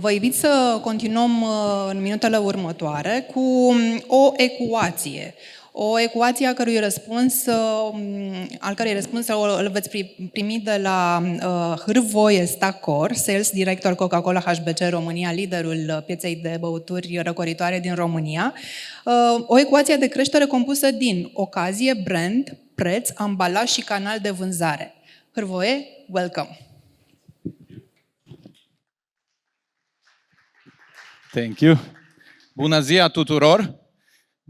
Vă invit să continuăm în minutele următoare cu o ecuație. O ecuație al cărui răspuns îl veți primi de la Hrvoje Stakor, Sales Director Coca-Cola HBC România, liderul pieței de băuturi răcoritoare din România. O ecuație de creștere compusă din ocazie, brand, preț, ambalaj și canal de vânzare. Hrvoje, welcome! Thank you. Bună ziua tuturor.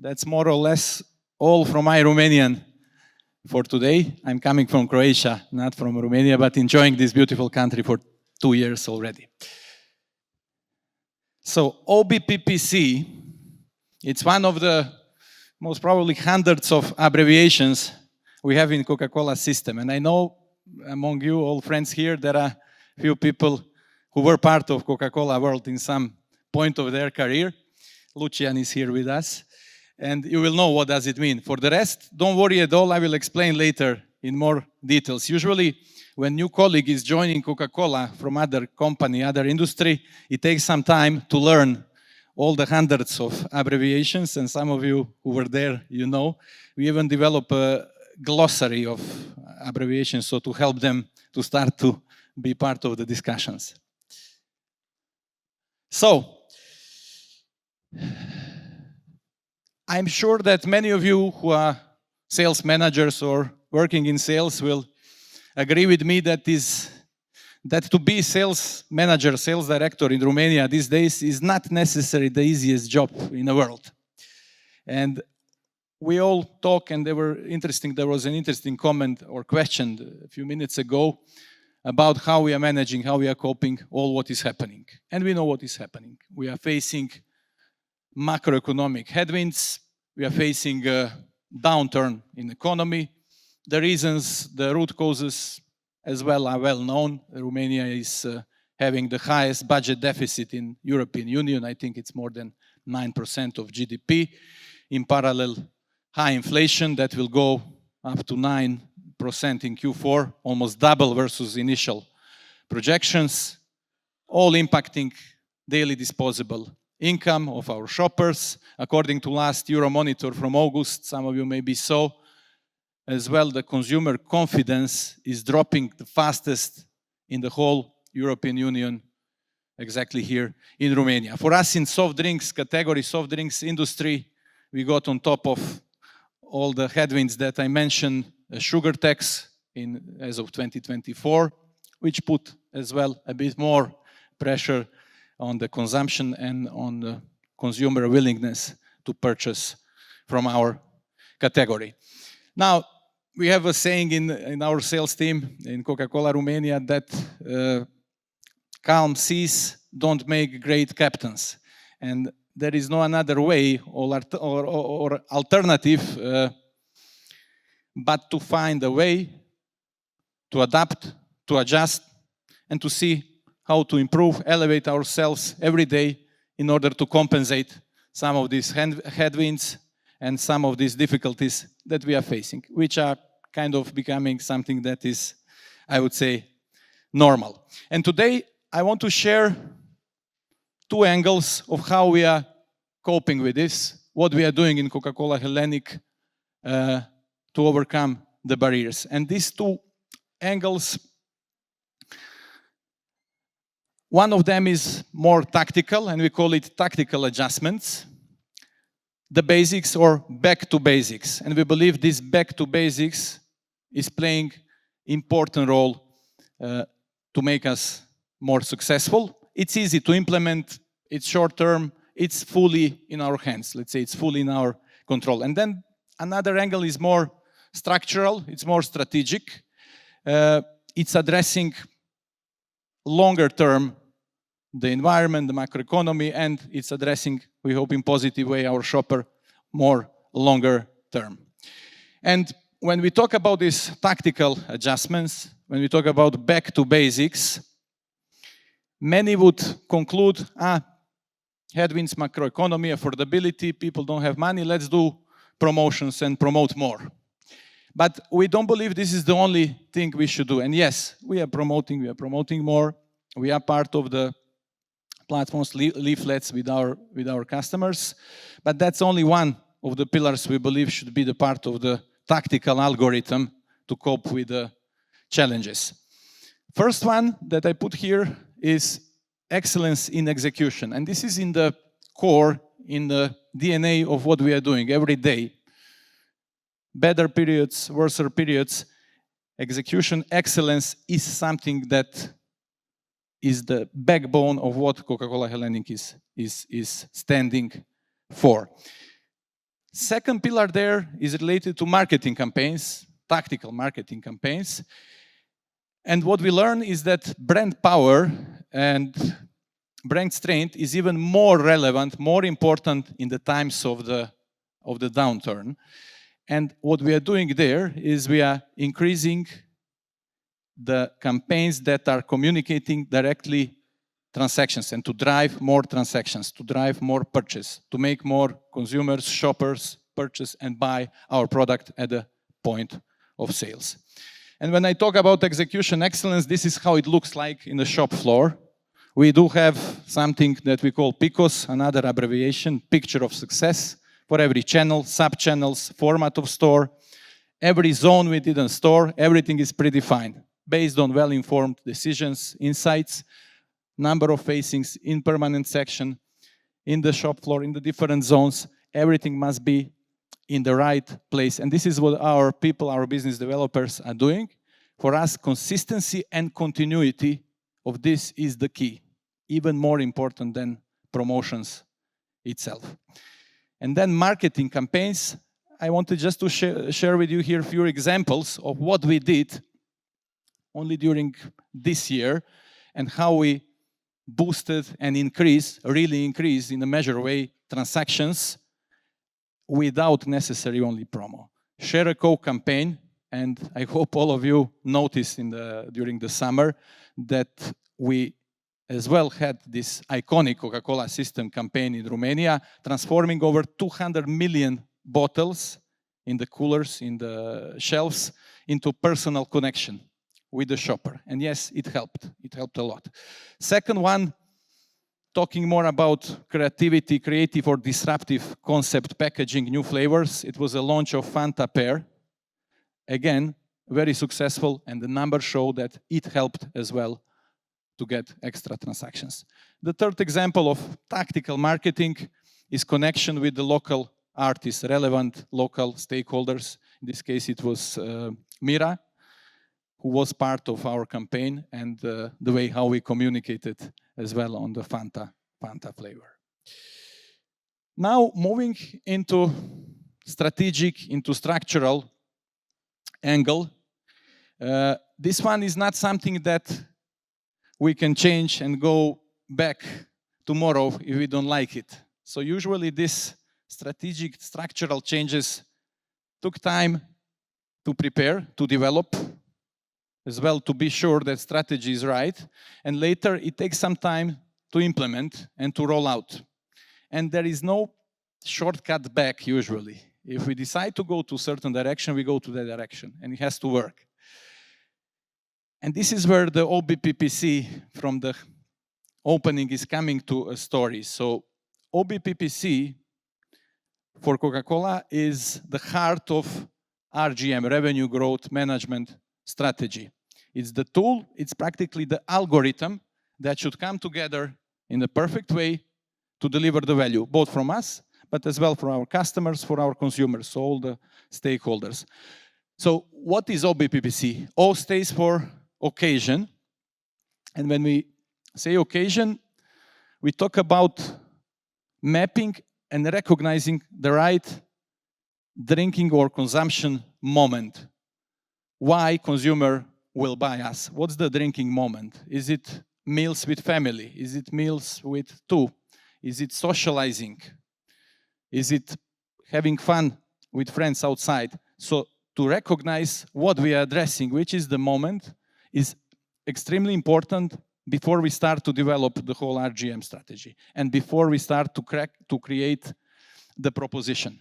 That's more or less all from my Romanian for today. I'm coming from Croatia, not from Romania, but enjoying this beautiful country for 2 years already. So OBPPC, it's one of the most probably hundreds of abbreviations we have in Coca-Cola system. And I know among you, all friends here, there are few people who were part of Coca-Cola world in some point of their career. Lucian is here with us, and you will know what does it mean. For the rest, don't worry at all, I will explain later in more details. Usually, when new colleague is joining Coca-Cola from other company, other industry, it takes some time to learn all the hundreds of abbreviations, and some of you who were there, you know. We even develop a glossary of abbreviations, so to help them to start to be part of the discussions. So, I'm sure that many of you who are sales managers or working in sales will agree with me that to be sales manager, sales director in Romania these days is not necessarily the easiest job in the world. And we all talk, and there was an interesting comment or question a few minutes ago about how we are managing, how we are coping, all what is happening. And we know what is happening. We are facing macro-economic headwinds. We are facing a downturn in economy. The reasons, the root causes as well are well known. Romania is having the highest budget deficit in European Union. I think it's more than 9% of GDP. In parallel, high inflation that will go up to 9% in Q4, almost double versus initial projections, all impacting daily disposable income of our shoppers. According to last Euromonitor from August, some of you maybe saw as well, the consumer confidence is dropping the fastest in the whole European Union, exactly here in Romania. For us in soft drinks category, soft drinks industry, we got on top of all the headwinds that I mentioned, a sugar tax as of 2024, which put as well a bit more pressure on the consumption and on the consumer willingness to purchase from our category. Now, we have a saying in our sales team in Coca-Cola Romania that calm seas don't make great captains. And there is no another way or alternative but to find a way to adapt, to adjust, and to see how to improve, elevate ourselves every day in order to compensate some of these headwinds and some of these difficulties that we are facing, which are kind of becoming something that is, I would say, normal. And today, I want to share 2 angles of how we are coping with this, what we are doing in Coca-Cola Hellenic to overcome the barriers. And these 2 angles, one of them is more tactical, and we call it tactical adjustments. The basics or back to basics. And we believe this back to basics is playing important role to make us more successful. It's easy to implement, it's short term, it's fully in our hands. Let's say it's fully in our control. And then another angle is more structural, it's more strategic. It's addressing longer term the environment, the macroeconomy, and it's addressing, we hope in positive way, our shopper more longer term. And when we talk about these tactical adjustments, when we talk about back to basics, many would conclude, headwinds, macroeconomy, affordability, people don't have money, let's do promotions and promote more. But we don't believe this is the only thing we should do. And yes, we are promoting more. We are part of the platforms, leaflets with our customers. But that's only one of the pillars we believe should be the part of the tactical algorithm to cope with the challenges. First one that I put here is excellence in execution. And this is in the core, in the DNA of what we are doing every day. Better periods, worser periods, execution excellence is something that is the backbone of what Coca-Cola Hellenic is standing for. Second pillar there is related to marketing campaigns, tactical marketing campaigns. And what we learn is that brand power and brand strength is even more relevant, more important in the times of the downturn. And what we are doing there is we are increasing the campaigns that are communicating directly transactions and to drive more transactions, to drive more purchase, to make more consumers, shoppers purchase and buy our product at the point of sales. And when I talk about execution excellence, this is how it looks like in the shop floor. We do have something that we call PICOS, another abbreviation, picture of success, for every channel, sub-channels, format of store, every zone within a store, everything is predefined, based on well-informed decisions, insights, number of facings in permanent section, in the shop floor, in the different zones, everything must be in the right place. And this is what our people, our business developers are doing. For us, consistency and continuity of this is the key, even more important than promotions itself. And then marketing campaigns. I wanted just to share with you here a few examples of what we did only during this year and how we boosted and really increased in a measured way transactions without necessary only promo. Share a Coke campaign, and I hope all of you noticed during the summer that we as well had this iconic Coca-Cola system campaign in Romania, transforming over 200 million bottles in the coolers, in the shelves, into personal connection with the shopper. And yes, it helped. It helped a lot. Second one, talking more about creativity, creative or disruptive concept packaging, new flavors. It was a launch of Fanta Pear. Again, very successful, and the numbers show that it helped as well to get extra transactions. The third example of tactical marketing is connection with the local artists, relevant local stakeholders. In this case, it was Mira, who was part of our campaign, and the way how we communicated as well on the Fanta flavor. Now, moving into strategic, into structural angle. This one is not something that we can change and go back tomorrow if we don't like it. So usually this strategic structural changes took time to prepare, to develop, as well to be sure that strategy is right. And later it takes some time to implement and to roll out. And there is no shortcut back usually. If we decide to go to a certain direction, we go to that direction, and it has to work. And this is where the OBPPC from the opening is coming to a story. So OBPPC for Coca-Cola is the heart of RGM, Revenue Growth Management Strategy. It's the tool, it's practically the algorithm that should come together in the perfect way to deliver the value, both from us, but as well for our customers, for our consumers, so all the stakeholders. So what is OBPPC? O stands for occasion. And when we say occasion, we talk about mapping and recognizing the right drinking or consumption moment. Why consumer will buy us? What's the drinking moment? Is it meals with family? Is it meals with two? Is it socializing? Is it having fun with friends outside? So to recognize what we are addressing, which is the moment, is extremely important before we start to develop the whole RGM strategy and before we start to create the proposition.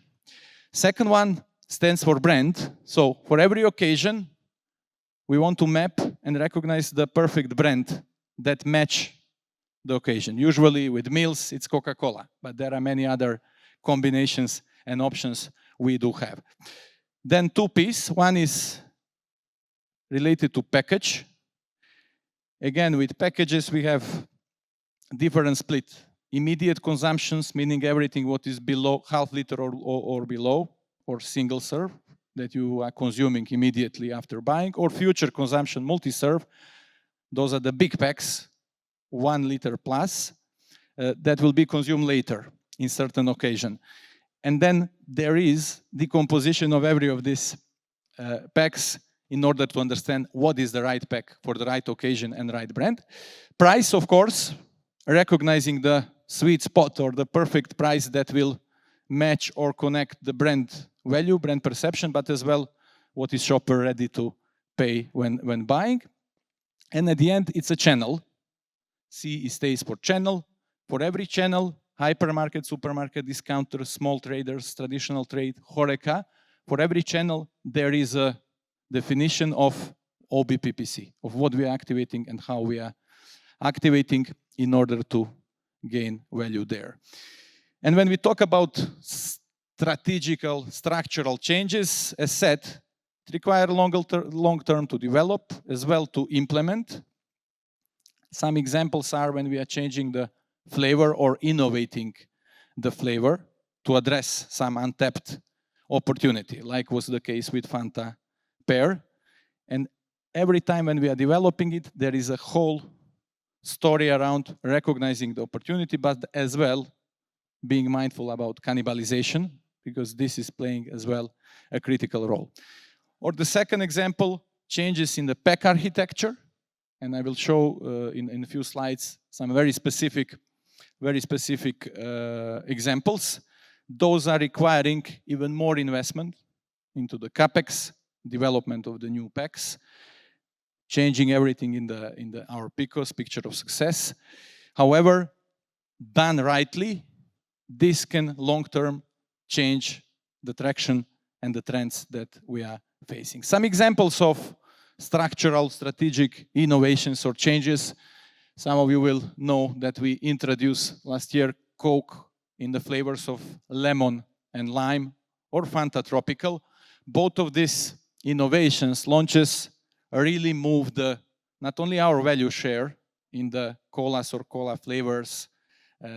Second one stands for brand. So for every occasion, we want to map and recognize the perfect brand that match the occasion. Usually with meals, it's Coca-Cola, but there are many other combinations and options we do have. Then two pieces. One is related to package. Again, with packages, we have different split. Immediate consumptions, meaning everything what is below half liter or below, or single serve that you are consuming immediately after buying, or future consumption multi-serve. Those are the big packs, 1 liter plus, that will be consumed later in certain occasion. And then there is decomposition of every of these packs in order to understand what is the right pack for the right occasion and right brand. Price, of course, recognizing the sweet spot or the perfect price that will match or connect the brand value, brand perception, but as well what is shopper ready to pay when buying. And at the end, it's a channel. C stays for channel. For every channel, hypermarket, supermarket, discounters, small traders, traditional trade, HoReCa, for every channel, there is a definition of OBPPC, of what we are activating and how we are activating in order to gain value there. And when we talk about strategical, structural changes, as said, it requires long term to develop, as well to implement. Some examples are when we are changing the flavor or innovating the flavor to address some untapped opportunity, like was the case with Fanta Pear. And every time when we are developing it, there is a whole story around recognizing the opportunity, but as well being mindful about cannibalization, because this is playing as well a critical role. Or the second example, changes in the pack architecture, and I will show in a few slides some very specific examples. Those are requiring even more investment into the CapEx, development of the new packs, changing everything in our PICOS, picture of success. However, done rightly, this can long-term change the traction and the trends that we are facing. Some examples of structural, strategic innovations or changes. Some of you will know that we introduced last year Coke in the flavors of lemon and lime, or Fanta Tropical. Both of these innovations, launches, really moved not only our value share in the colas or cola flavors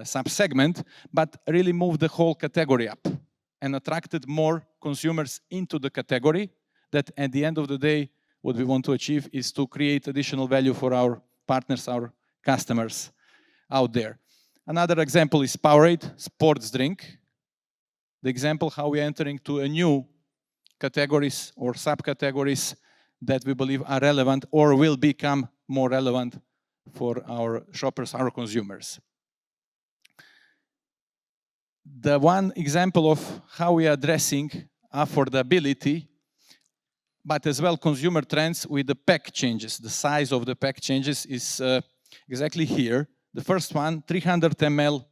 sub-segment, but really moved the whole category up and attracted more consumers into the category. That at the end of the day, what we want to achieve is to create additional value for our partners, our customers out there. Another example is Powerade, sports drink. The example how we are entering to a new categories or subcategories that we believe are relevant or will become more relevant for our shoppers, our consumers. The one example of how we are addressing affordability, but as well consumer trends with the pack changes, the size of the pack changes is exactly here. The first one, 300 ml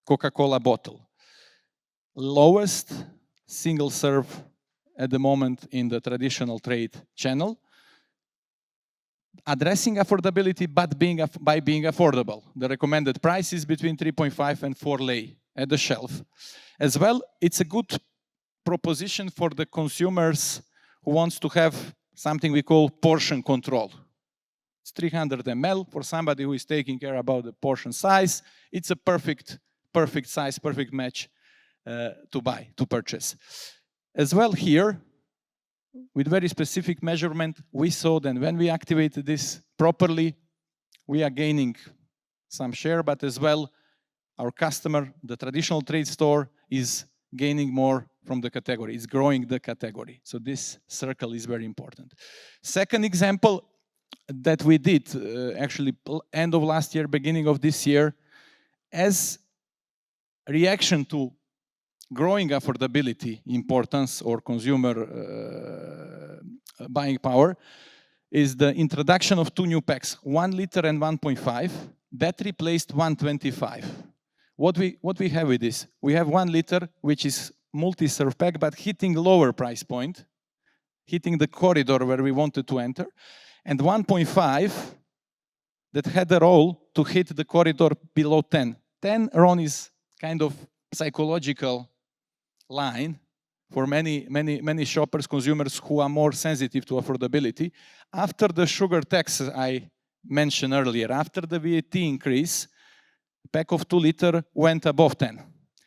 Coca-Cola bottle. Lowest single serve at the moment in the traditional trade channel. Addressing affordability, but by being affordable. The recommended price is between 3.5 and 4 lei at the shelf. As well, it's a good proposition for the consumers who wants to have something we call portion control. It's 300 ml for somebody who is taking care about the portion size. It's a perfect size, perfect match to purchase. As well here, with very specific measurement, we saw that when we activated this properly, we are gaining some share, but as well, our customer, the traditional trade store, is gaining more from the category. It's growing the category. So this circle is very important. Second example that we did, actually end of last year, beginning of this year, as a reaction to growing affordability importance or consumer buying power, is the introduction of two new packs, 1 liter and 1.5, that replaced 125. What we have with this? We have 1 liter, which is multi-serve pack, but hitting lower price point, hitting the corridor where we wanted to enter, and 1.5 that had a role to hit the corridor below 10. 10 RON is kind of psychological line for many shoppers, consumers who are more sensitive to affordability. After the sugar tax I mentioned earlier, after the VAT increase, pack of 2 liter went above 10.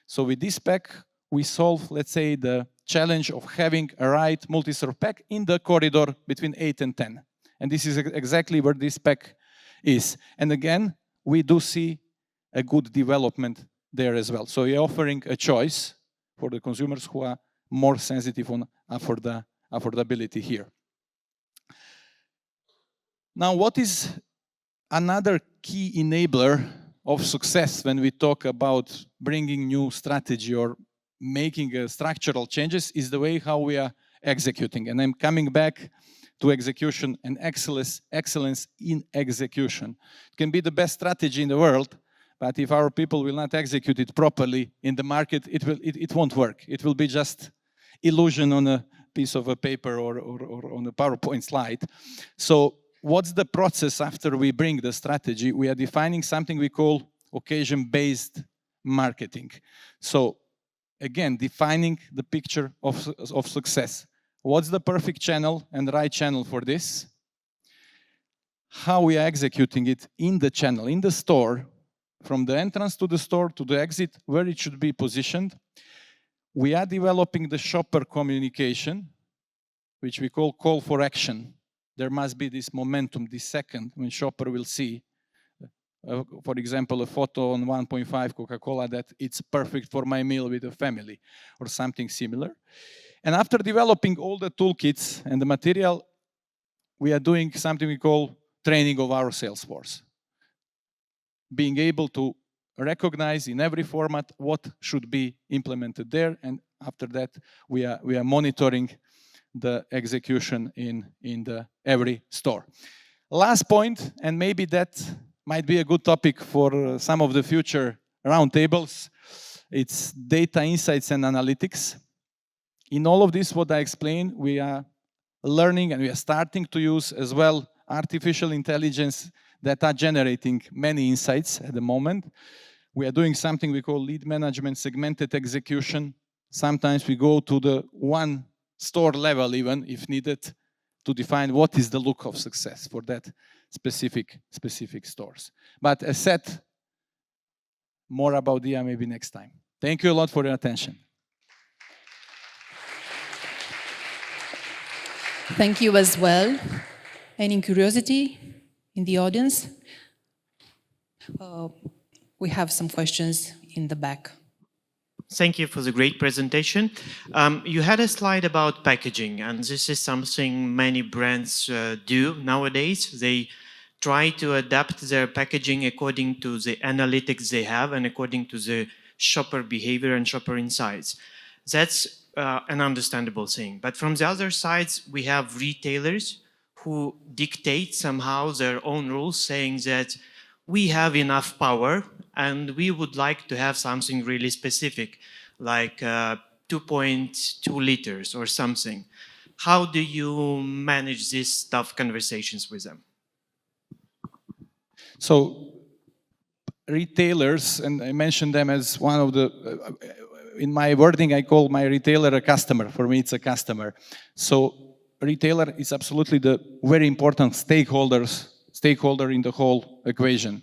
So with this pack, we solve, let's say, the challenge of having a right multi-serve pack in the corridor between 8 and 10. And this is exactly where this pack is. And again, we do see a good development there as well. So we're offering a choice for the consumers who are more sensitive on affordability here. Now, what is another key enabler of success when we talk about bringing new strategy or making structural changes is the way how we are executing. And I'm coming back to execution and excellence in execution. It can be the best strategy in the world, but if our people will not execute it properly in the market, it won't work. It will be just illusion on a piece of a paper or on a PowerPoint slide. So what's the process after we bring the strategy? We are defining something we call occasion-based marketing. So again, defining the picture of success. What's the perfect channel and the right channel for this? How we are executing it in the channel, in the store, from the entrance to the store to the exit, where it should be positioned. We are developing the shopper communication, which we call for action. There must be this momentum, this second, when shopper will see, for example, a photo on 1.5 Coca-Cola that it's perfect for my meal with the family, or something similar. And after developing all the toolkits and the material, we are doing something we call training of our sales force. Being able to recognize in every format what should be implemented there, and after that we are monitoring the execution in every store. Last point, and maybe that might be a good topic for some of the future roundtables, it's data insights and analytics. In all of this, what I explained, we are learning and we are starting to use as well artificial intelligence that are generating many insights at the moment. We are doing something we call lead management, segmented execution. Sometimes we go to the one store level even, if needed, to define what is the look of success for that specific stores. But as said, more about DIA maybe next time. Thank you a lot for your attention. Thank you as well. Any curiosity in the audience? We have some questions in the back. Thank you for the great presentation. You had a slide about packaging, and this is something many brands do nowadays. They try to adapt their packaging according to the analytics they have and according to the shopper behavior and shopper insights. That's an understandable thing. But from the other side, we have retailers who dictate somehow their own rules, saying that we have enough power and we would like to have something really specific, like 2.2 liters or something. How do you manage these tough conversations with them? So retailers, and I mentioned them as one of the, in my wording, I call my retailer a customer. For me, it's a customer. So retailer is absolutely the very important stakeholder in the whole equation.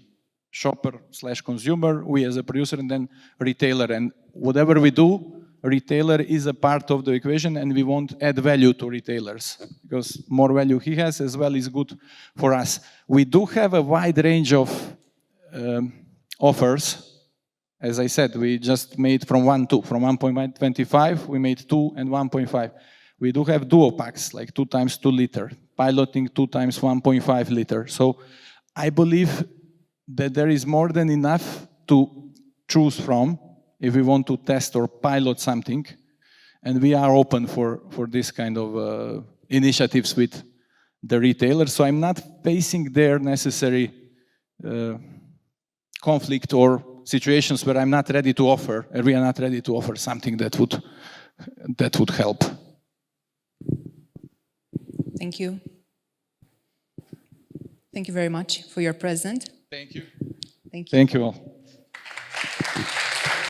Shopper/consumer, we as a producer, and then retailer. And whatever we do, retailer is a part of the equation, and we want to add value to retailers, because more value he has as well is good for us. We do have a wide range of offers. As I said, we just made from 1.25, we made 2 and 1.5. We do have duo packs, like 2 times 2 liter, piloting 2 times 1.5 liter. So I believe that there is more than enough to choose from if we want to test or pilot something. And we are open for this kind of initiatives with the retailers. So I'm not facing their necessary conflict or situations where I'm not ready to offer, and we are not ready to offer something that would help. Thank you. Thank you very much for your present. Thank you. Thank you. Thank you all.